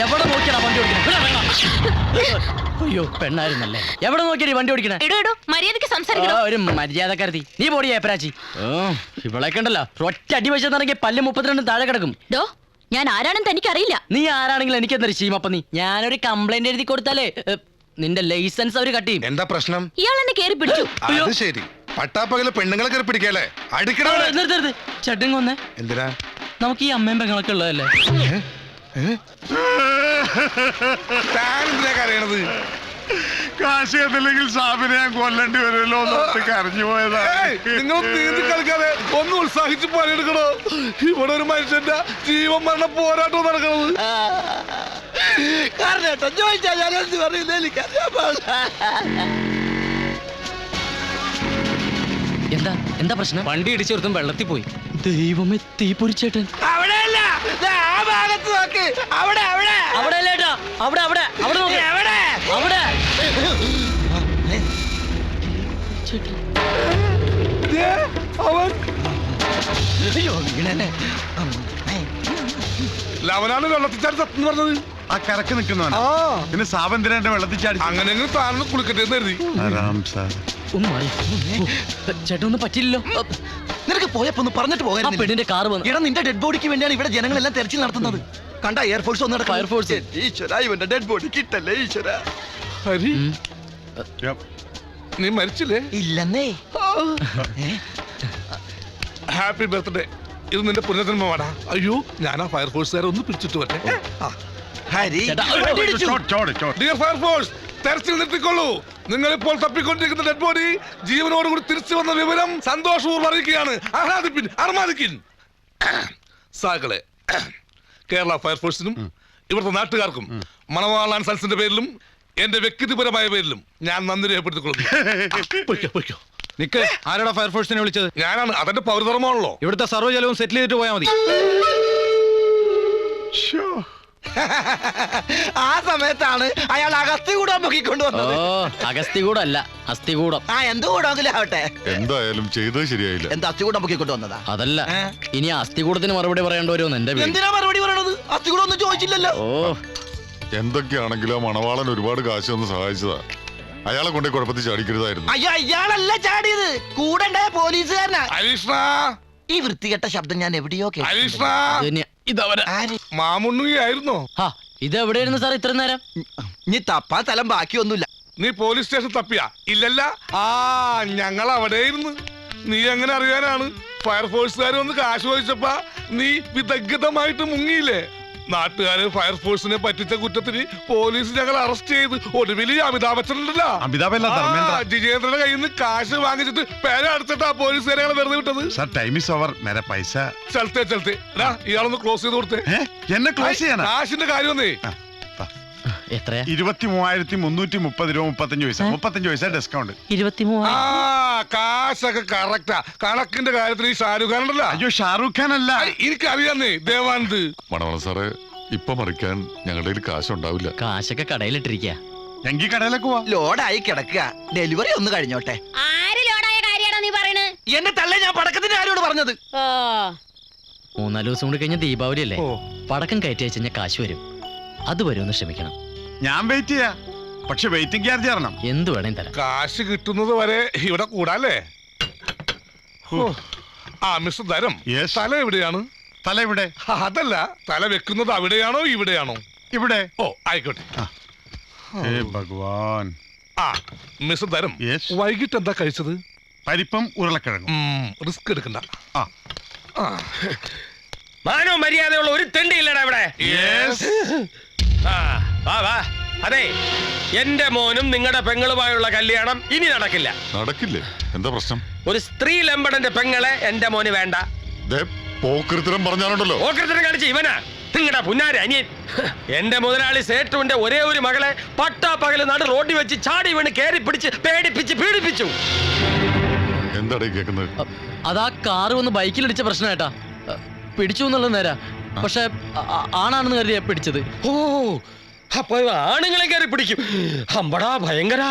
എവിടെ നോക്കിയാ വണ്ടി ഓടിക്കണേ? അയ്യോ പെണ്ണായിരുന്നല്ലേ. എവിടെ നോക്കിയാ വണ്ടി ഓടിക്കണേ? മര്യാദക്ക് സംസാരിക്കണം. ഒരു മര്യാദ കരുതി നീ പോടിയേ പ്രാച്ചി. ഇവളൊക്കെ ഉണ്ടല്ലോ ഒറ്റ അടി വെച്ചെന്നിറങ്ങി പല്ല് 32 താഴെ കിടക്കും. ഞാൻ ആരാണെന്ന് തനിക്കറിയില്ല. നീ ആരാണെങ്കിലും എനിക്ക് എന്താ ശീമപ്പ നീ. ഞാനൊരു കംപ്ലൈന്റ് എഴുതി കൊടുത്താലേ നിന്റെ ലൈസൻസ് അവര് കട്ട് ചെയ്യും. എന്താ പ്രശ്നം? ഇയാൾ എന്നെ കേറി പിടിച്ചു. അത് ശരി, പട്ടാപ്പകല് പെണ്ണുങ്ങളെ കയറി പിടിക്കല്ലേ? അടിക്കണേ. ചട്ടും കൊന്നേ. എന്തിനാ? നമുക്ക് ഈ അമ്മയും പെങ്ങളൊക്കെ ഉള്ളതല്ലേ. താനെന്തിനാ കരയണത്? കാശ് എന്നില്ലെങ്കിൽ സാബിനെ ഞാൻ കൊല്ലേണ്ടി വരുമല്ലോ കരഞ്ഞു പോയതാ. നിങ്ങൾ നീന്തി കളിക്കാതെ ഒന്ന് ഉത്സാഹിച്ച് പണിയെടുക്കണോ? ഇവിടെ ഒരു മനുഷ്യന്റെ ജീവൻ മരണ പോരാട്ടം നടക്കണത്. എന്താ എന്താ പ്രശ്നം? വണ്ടി ഇടിച്ചെടുത്തും വെള്ളത്തിൽ പോയി. ദൈവമേ തീപ്പൊരിച്ചേട്ടൻ. അവിടെ ലവനാണ് വെള്ളത്തിച്ചാടി സത്യം പറഞ്ഞത്. ആ കരക്ക് നിൽക്കുന്നവനാ. പിന്നെ സാബന്തിനെ വെള്ളത്തിൽ ചാടി. അങ്ങനെ താനും കുളിക്കട്ടെ എന്ന് കരുതി. ചേട്ടൻ ഒന്നും പറ്റില്ലല്ലോ. നിനക്ക് പോയപ്പോ ഒന്ന് പറഞ്ഞിട്ട് പോകാൻ. പെണ്ണിന്റെ കാർ വന്നു. എടാ നിന്റെ ഡെഡ് ബോഡിക്ക് വേണ്ടിയാണ് ഇവിടെ ജനങ്ങളെല്ലാം തെരച്ചിൽ നടത്തുന്നത്. കണ്ട എയർഫോഴ്സ് വന്നിട്ട് ഫയർഫോഴ്സ്. ഈശ്വര ഇവന്റെ ഡെഡ് ബോഡി കിട്ടല്ലേ ഈശ്വര. ഹരി നീ മരിച്ചില്ലേ? ഇല്ലെന്നേ. Happy birthday. ഇത് നിന്റെ പുനർജന്മമാടാ. അയ്യോ ഞാൻ ആ ഫയർഫോഴ്സുകാരെ ഒന്ന് പിടിച്ചിട്ട് വരട്ടെ. ഹരി ഡിയർ ഫയർഫോഴ്സ്, തെരച്ചിൽ നിർത്തിക്കൊള്ളൂ. നിങ്ങൾ ഇപ്പോൾ തപ്പിക്കൊണ്ടിരിക്കുന്ന ഡെഡ് ബോഡി ജീവനോടുകൂടി തിരിച്ചു വന്ന വിവരം സന്തോഷപൂർവ്വം അറിയിക്കുകയാണ്. ആഹ്ലാദിപ്പിൻ, അർമാദിക്കിൻ. സാകളെ, കേരള ഫയർഫോഴ്സിനും ഇവിടുത്തെ നാട്ടുകാർക്കും മണവാളാൻ സൽസിന്റെ പേരിലും എന്റെ വ്യക്തിപരമായ പേരിലും ഞാൻ നന്ദി രേഖപ്പെടുത്തിക്കൊള്ളുന്നു. നിക്ക്, ആരാടാ ഫയർഫോഴ്സിനെ വിളിച്ചത്? ഞാനാണ്. അതെന്റെ പൗരധർമ്മമാണല്ലോ. ഇവിടുത്തെ സർവ്വജലവും സെറ്റിൽ ചെയ്തിട്ട് പോയാൽ മതി. ആ സമയത്താണ് അയാൾ അഗസ്തികൂടം പൊക്കിക്കൊണ്ടുവന്നത്. അഗസ്തികൂടല്ല, അസ്ഥികൂടം. എന്ത് കൂടെങ്കിലും ആവട്ടെ, എന്തായാലും ചെയ്തത് ശരിയായില്ല. എന്താ അസ്ഥികൂടം പൊക്കിക്കൊണ്ടുവന്നതാ? അതല്ല, ഇനി അസ്ഥികൂടത്തിന് മറുപടി പറയേണ്ടി വരുമെന്ന് എന്റെ പേര്. എന്തിനാ മറുപടി പറയണത്? അസ്ഥികൂടം ഒന്നും ചോദിച്ചില്ലല്ലോ. എന്തൊക്കെയാണെങ്കിലും ആ മണവാളൻ ഒരുപാട് കാശ് ഒന്ന് സഹായിച്ചതാ. അയാളെ കൊണ്ടേ കുഴപ്പത്തിൽ ചാടിക്കരുതായിരുന്നു. അയ്യോ അയാളല്ല ചാടിയത്, കൂടെ ഉണ്ടായ പോലീസുകാരനാ. ഹരീഷ്ണ, ഈ വൃത്തികെട്ട ശബ്ദം ഞാൻ എവിടെയോ ഹരീഷ്ണ, മാമുണ്ണുകയായിരുന്നോ? ഇതെവിടെയായിരുന്നു സാർ ഇത്ര നേരം? നീ തപ്പാ തലം ബാക്കിയൊന്നുമില്ല. നീ പോലീസ് സ്റ്റേഷൻ തപ്പിയാ? ഇല്ലല്ല. ഞങ്ങൾ അവിടെയായിരുന്നു. നീ എങ്ങനെ അറിയാനാണ്? ഫയർഫോഴ്സുകാർ വന്ന് കാശ് ചോദിച്ചപ്പാ നീ വിദഗ്ധമായിട്ട് മുങ്ങിയില്ലേ? നാട്ടുകാര് ഫയർഫോഴ്സിനെ പറ്റിച്ച കുറ്റത്തിന് പോലീസ് ഞങ്ങൾ അറസ്റ്റ് ചെയ്ത് ഒടുവിൽ അമിതാഭ് ബച്ചൻ ഉണ്ടല്ലോ, ജിജേന്ദ്രന്റെ കയ്യിൽ നിന്ന് കാശ് വാങ്ങിച്ചിട്ട് പേര അടച്ചിട്ടാ പോലീസുകാരെ വെറുതെ വിട്ടത്. ചലത്തെ ഇയാളൊന്ന് ക്ലോസ് ചെയ്ത് കൊടുത്തേ. എന്നെ ക്ലോസ് ചെയ്യാനാ? കാശിന്റെ കാര്യമൊന്നേ. എത്രയാ? 23,330 രൂപ 35 പൈസ. 35 പൈസ ഡിസ്കൗണ്ട്. 23,000. കാശൊക്കെ കറക്റ്റാ. കണക്കിന്റെ കാര്യത്തിൽ ഈ ഷാരൂഖ് ഖാൻ ഉണ്ടല്ലോ. അയ്യോ ഷാറൂഖ് ഖാൻ അല്ല, എനിക്കറിയാന്നേ ദേവാനന്ദ്. മണവാള സാറേ, ഇപ്പൊ മറിക്കാൻ ഞങ്ങളുടെ കയ്യിൽ കാശുണ്ടാവില്ല. കാശൊക്കെ കടയിലിട്ടിരിക്കുക. എങ്കിൽ കടയിലേക്ക് പോവാ. ലോഡായി കിടക്കുക, ഡെലിവറി ഒന്ന് കഴിഞ്ഞോട്ടെ. ആര് ലോഡായ കാര്യമാണോ നീ പറയണേ? എന്നെ തള്ളേ, ഞാൻ പടക്കത്തിന്റെ ആരോട് പറഞ്ഞത്. 3-4 ദിവസം കൂടി കഴിഞ്ഞ ദീപാവലി അല്ലേ? പടക്കം കയറ്റി അയച്ചു കഴിഞ്ഞാൽ കാശ് വരും. അത് വരുമെന്ന് ശ്രമിക്കണം. ഞാൻ വെയിറ്റ് ചെയ്യാ, പക്ഷെ വെയിറ്റിംഗ് ചാർജ് തരണം. എന്ത് വേണേലും തരാം. കാശ് കിട്ടുന്നത് വരെ ഇവിടെ കൂടാല്ലേ? മിസ്റ്റർ ധരം, തല എവിടെയാണ്? തല ഇവിടെ. അതല്ല, തല വെക്കുന്നത് അവിടെയാണോ ഇവിടെയാണോ? ഇവിടെ. ആയിക്കോട്ടെ. ഭഗവാൻ. മിസ്റ്റർ ധരം, വൈകിട്ട് എന്താ കഴിച്ചത്? പരിപ്പും ഉരുളക്കിഴങ്ങും. റിസ്ക് എടുക്കണ്ട. മാനോ മര്യാദയുള്ള ഒരു തെണ്ടിയില്ലടാ ഇവിടെ. അതെ, എന്റെ മോനും നിങ്ങളുടെ പെങ്ങളുമായുള്ള കല്യാണം ഇനി നടക്കില്ല. നടക്കില്ലേ? എന്താ പ്രശ്നം? ഒരു സ്ത്രീ ലംബടന്റെ പെങ്ങളെ എന്റെ മോന് വേണ്ട. പോക്കൃത്തരം പറഞ്ഞാലുണ്ടല്ലോ. പോക്കൃത്തരം കാണിച്ച് ഇവനാ നിങ്ങളുടെ പുന്നാര അനിയൻ. എന്റെ മുതലാളി സേട്ടുവിന്റെ ഒരേ ഒരു മകളെ പട്ടാപ്പകല് നട റോഡിൽ വെച്ച് ചാടി വീണ് കേറി പിടിച്ച് പേടിപ്പിച്ച് പീഡിപ്പിച്ചു. എന്താടേ കേൾക്കുന്നത്? അതാ കാറ് വന്ന് ബൈക്കിലിടിച്ച പ്രശ്നം ഏട്ടാ. പിടിച്ചു എന്നുള്ളത് നേരാ, പക്ഷെ ആണാണെന്ന് കരുതിയാ പിടിച്ചത്. അപ്പൊ ആണുങ്ങളെ കയറി പിടിക്കും. അമ്പടാ ഭയങ്കര.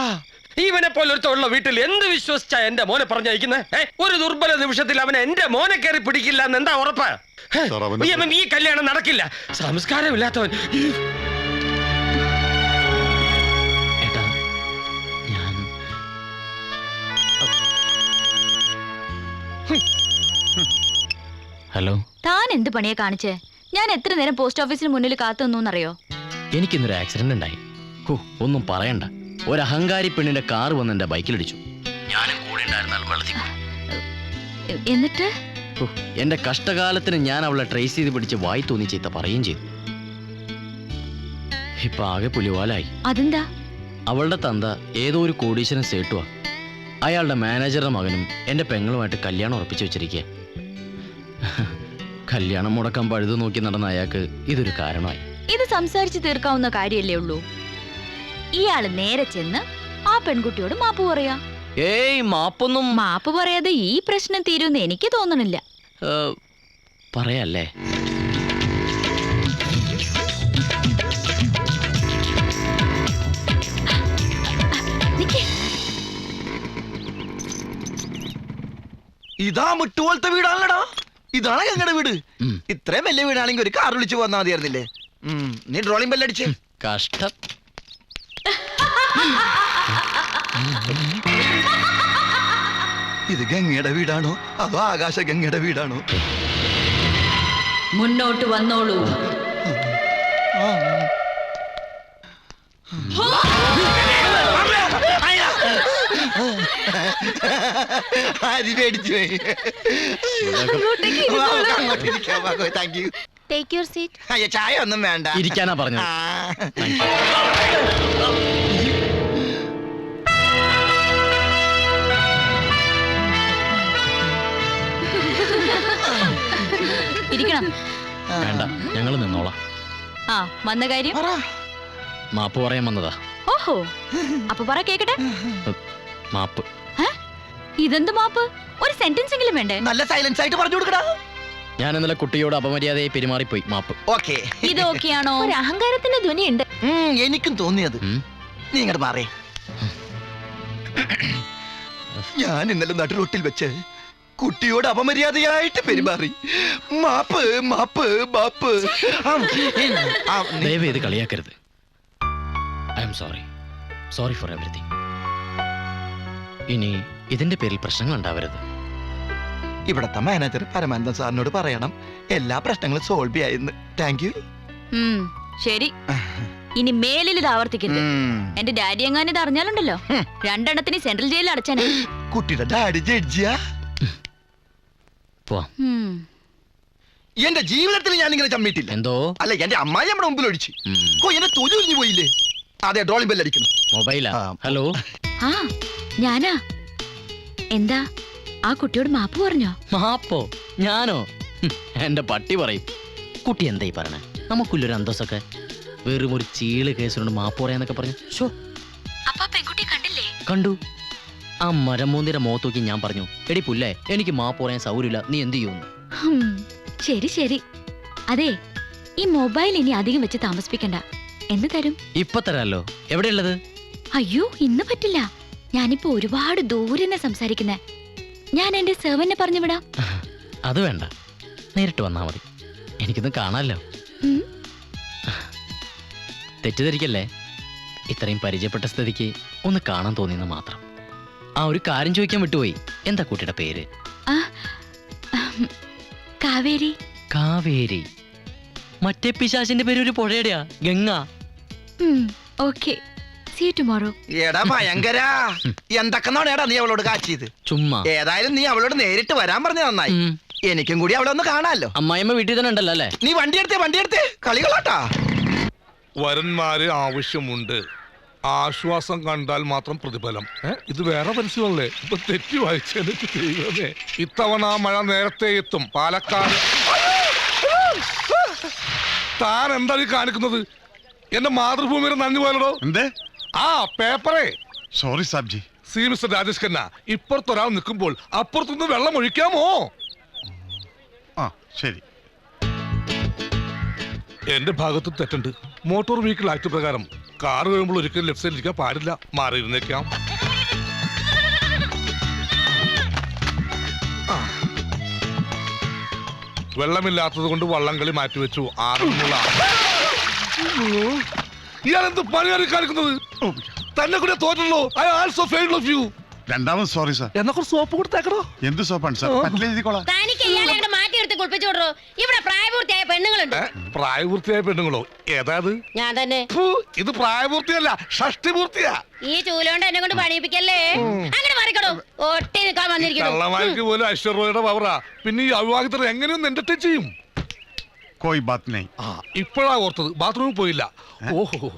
ഇവനെ പോലൊരുത്തുള്ള വീട്ടിൽ എന്ത് വിശ്വസിച്ചാ എന്റെ മോനെ പറഞ്ഞയക്കുന്നത്? ഒരു ദുർബല നിമിഷത്തിൽ അവനെ എന്റെ മോനെ കയറി പിടിക്കില്ല എന്ന് എന്താ ഉറപ്പ്? ഈ കല്യാണം നടക്കില്ല. സംസ്കാരമില്ലാത്തവൻ. ഹലോ. താൻ എന്ത് പണിയാ കാണിച്ചേ? ഞാൻ എത്ര നേരം പോസ്റ്റ് ഓഫീസിന് മുന്നിൽ കാത്തു നിന്നറിയോ? എനിക്കിന്നൊരു ആക്സിഡന്റ് ഉണ്ടായി. ഒന്നും പറയണ്ട. ഒരു അഹങ്കാരി പെണ്ണിന്റെ കാർ വന്ന് എന്റെ ബൈക്കിലിടിച്ചു. ഞാനും കൂടെ ഉണ്ടായിരുന്നാൽ വെള്ളത്തിൽ പോയി. എന്നിട്ട് എന്റെ കഷ്ടകാലത്തിന് ഞാൻ അവളെ ട്രേസ് ചെയ്ത് പിടിച്ച് വായി തോന്നി ചീത്ത പറയുകയും ചെയ്തു. ഇപ്പൊ ആകെ പുലിവാലായി. അതെന്താ? അവളുടെ തന്ത ഏതോ ഒരു കോടീശ്വരൻ സേട്ടുവാ. അയാളുടെ മാനേജറുടെ മകനും എന്റെ പെങ്ങളുമായിട്ട് കല്യാണം ഉറപ്പിച്ചു വെച്ചിരിക്കുക. കല്യാണം മുടക്കാൻ പഴുതു നോക്കി നടന്ന അയാൾക്ക് ഇതൊരു കാരണമായി. ഇത് സംസാരിച്ച് തീർക്കാവുന്ന കാര്യല്ലേ ഉള്ളൂ. ഇയാള് നേരെ ചെന്ന് ആ പെൺകുട്ടിയോട് മാപ്പ് പറയാ. ഏയ് മാപ്പൊന്നും മാപ്പ് പറയാതെ ഈ പ്രശ്നം തീരുമെന്ന് എനിക്ക് തോന്നണില്ല. പറയല്ലേ. ഇതാ മുട്ടുപോലത്തെ വീടാണല്ലടാ. ഇതാണ് ഞങ്ങളുടെ വീട്. ഇത്രയും വലിയ വീടാണെങ്കിൽ ഒരു കാർ വിളിച്ചു പോന്നാ മതിയായിരുന്നില്ലേ? നീ ട്രോളിംഗ് ബെല്ലടിച്ച്. കഷ്ടം. ഇത് ഗംഗയുടെ വീടാണോ അതോ ആകാശ ഗംഗയുടെ വീടാണോ? മുന്നോട്ട് വന്നോളൂ. അരി പേടിച്ചു പോയി. Thank you. Take your seat. അയ്യോ ചായ ഒന്നും വേണ്ട. ഇരിക്കാനാ പറഞ്ഞത്. ഇരിക്കണം. വേണ്ട, ഞങ്ങൾ നിന്നോളാം. ആ വന്ന കാര്യം മാപ്പ് പറയാൻ വന്നതാ. ഓഹോ, അപ്പൊ പറ കേക്കട്ടെ. മാപ്പ്. ഇതെന്ത് മാപ്പ്? ഒരു സെന്റൻസ് എങ്കിലും വേണ്ടേ? നല്ല സൈലൻസ് ആയിട്ട് പറഞ്ഞു കൊടുക്കടാ. ഞാൻ ഇന്നലെ കുട്ടിയോട് അപമര്യാദയായി പെരുമാറിപ്പോയി. മാപ്പ്. ഓക്കെ. ഇത് ഓക്കെയാണോ? ഒരു അഹങ്കാരത്തിന്റെ ധ്വനിയുണ്ട്. എനിക്കും തോന്നിയത്. നീ ഇങ്ങോട്ട് മാറേ. ഞാൻ ഇന്നലെ നടുറോട്ടിൽ വെച്ച് കുട്ടിയോട് അപമര്യാദയായിട്ട് പെരുമാറി. മാപ്പ് മാപ്പ് മാപ്പ്. ദയവ് ഇത് കളിയാക്കരുത്. I am sorry. Sorry for everything. ഇനി ഇതിന്റെ പേരിൽ പ്രശ്നങ്ങൾ ഉണ്ടാവരുത്. ഇവിടത്തെ മാനേജർ പരമാനന്ദ സാറിനോട് പറയണം എല്ലാ പ്രശ്നങ്ങളും സോൾവ് ആയെന്ന്. Thank you. ശരി, ഇനി മേലിൽ ഇത് ആവർത്തിക്കരുത്. എന്റെ ഡാഡി എങ്ങാനും ഇത് അറിഞ്ഞാലുണ്ടല്ലോ, രണ്ടെണ്ണത്തിന് സെൻട്രൽ ജയിലിൽ അടച്ചാനെ. കുട്ടിയുടെ ഡാഡി ജഡ്ജിയാ. എന്റെ ജീവിതത്തിൽ ഞാൻ ഇങ്ങനെ ചമ്മിട്ടില്ല. എന്തോ അല്ല, എന്റെ അമ്മായി നമ്മുടെ മുമ്പിൽ ഒഴിച്ച്. എന്നെ തൊലി ഒഴിഞ്ഞു പോയില്ലേ? അതെ, ഡ്രോളിംഗ് ബെല്ലടിക്കണം. മൊബൈലാ. ഹലോ. ആ ഞാനാ. എന്താ ആ കുട്ടിയോട് മാപ്പ് പറഞ്ഞോ? മാപ്പോ? ഞാനോ? എന്റെ പട്ടി പറയും. കുട്ടി എന്തായി പറഞ്ഞേ? നമുക്കുള്ളൊരു അന്തസ്സൊക്കെ. വെറും ഒരു ചീള് കേസിനോട് മാപ്പ് പറയാന്നൊക്കെ പറഞ്ഞു. പെൺകുട്ടി കണ്ടില്ലേ? കണ്ടു. ആ മരമൂന്നിന്റെ മുഖത്ത് നോക്കി ഞാൻ പറഞ്ഞു, എടി പുല്ലേ, എനിക്ക് മാപ്പ് പറയാൻ സൗകര്യമില്ല, നീ എന്ത് ചെയ്യുന്നു? ശരി ശരി. അതെ, ഈ മൊബൈൽ ഇനി അധികം വെച്ച് താമസിപ്പിക്കണ്ട. എന്ന് തരും? ഇപ്പൊ തരാലോ. എവിടെയുള്ളത്? അയ്യോ, ഇന്ന് പറ്റില്ല. ഞാനിപ്പോ ഒരുപാട് ദൂരെ സംസാരിക്കുന്നേ. ഞാൻ എന്റെ സെർവന്റിനെ പറഞ്ഞു വിടാം. അത് വേണ്ട, നേരിട്ട് വന്നാ മതി. എനിക്കൊന്ന് കാണാമല്ലോ. തെറ്റിദ്ധരിക്കല്ലേ. ഇത്രയും പരിചയപ്പെട്ട സ്ഥിതിക്ക് ഒന്ന് കാണാൻ തോന്നിയെന്ന് മാത്രം. ആ ഒരു കാര്യം ചോദിക്കാൻ വിട്ടുപോയി. എന്താ കുട്ടിയുടെ പേര്? കാവേരി. കാവേരി. മറ്റേ പിശാചിന്റെ പേര് ഒരു പുഴയുടെയാ, Ganga. Okay, see you tomorrow. എടാ ഭയങ്കര എന്തൊക്കെ നാടേടാ നീ അവളോട് കാച്ചിയത്? ചുമ്മാ. ഏതായാലും നീ അവളോട് നേരിട്ട് വരാൻ പറഞ്ഞ നന്നായി. എനിക്കും കൂടി അവളെ ഒന്ന് കാണാമല്ലോ. അമ്മായിമ്മ വീട്ടിൽ തന്നെ ഉണ്ടല്ലോ അല്ലേ? നീ വണ്ടിയെടുത്തേ കളികളാട്ടാ. വരന്മാര് ആവശ്യമുണ്ട്. ആശ്വാസം കണ്ടാൽ മാത്രം പ്രതിഫലം. ഇത് വേറെ പരസ്യമല്ലേ? ഇപ്പൊ തെറ്റി വായിച്ചെനിക്ക് ദൈവമേ. ഇത്തവണ ആ മഴ നേരത്തെ എത്തും. പാലക്കാട്. താൻ എന്താ ഈ കാണിക്കുന്നത്? എന്റെ മാതൃഭൂമിയുടെ നന്ദി പോലടോ. എന്തേ? ആ പേപ്പറേ. സോറി സാബ്ജി. സി മിസ്റ്റർ രാജേഷ് ഖന്ന, ഇപ്പുറത്തൊരാൾ നിൽക്കുമ്പോൾ അപ്പുറത്തുനിന്ന് വെള്ളം ഒഴിക്കാമോ? ആ ശരി. എന്റെ ഭാഗത്ത് തെറ്റുണ്ട്. മോട്ടോർ വെഹിക്കിൾ ആക്ട് പ്രകാരം കാർ കഴിയുമ്പോൾ ഒരിക്കലും ലെഫ്റ്റ് സൈഡിൽ ഇരിക്കാൻ പാടില്ല. മാറിയിരുന്നേക്കാം. വെള്ളമില്ലാത്തത് കൊണ്ട് വള്ളംകളി മാറ്റിവെച്ചു. ആറന്മുള. ഇയാൾ എന്ത് പണിയാണ് കാണിക്കുന്നത്? തന്നെ കൂടെ തോറ്റല്ലോ. I also failed of you. രണ്ടാമത് സോറി സാർ. എന്നാ കുറച്ച് സോപ്പ് കൊടുത്തേക്കണോ? എന്ത് സോപ്പാണ് സാർ? പറ്റിലെഴുതിക്കോളാം. തനിക്ക് ഇയാളെ അങ്ങട് മാറ്റിയെടുത്ത് കുളിപ്പിച്ചു വിടറോ. ഇവിടെ പ്രായപൂർത്തിയായ പെണ്ണുങ്ങളുണ്ട്. പ്രായപൂർത്തിയായ പെണ്ണുങ്ങളോ? ഏതാത്? ഞാൻ തന്നെ. ഫു, ഇത് പ്രായപൂർത്തിയല്ല, ഷഷ്ടിപൂർത്തിയാ. ഈ ചൂലോണ്ട് എന്നെ കൊണ്ട് പണിയിപ്പിക്കല്ലേ. അങ്ങനെ മാറിക്കടോ. ഒട്ടി നിൽക്കാൻ വന്നിരിക്കുന്നു. കള്ളമാർക്ക് പോലും അശ്വരൂപയുടെ പവറാ. പിന്നെ ഈ അവിവാഹിതർ എങ്ങനെയൊന്നും എന്റർടൈൻ ചെയ്യും? കോയ് ബാത് നഹീ. ഇപ്പോഴാ ഓർത്തത്, ബാത്റൂമിൽ പോയില്ല. ഓഹോ.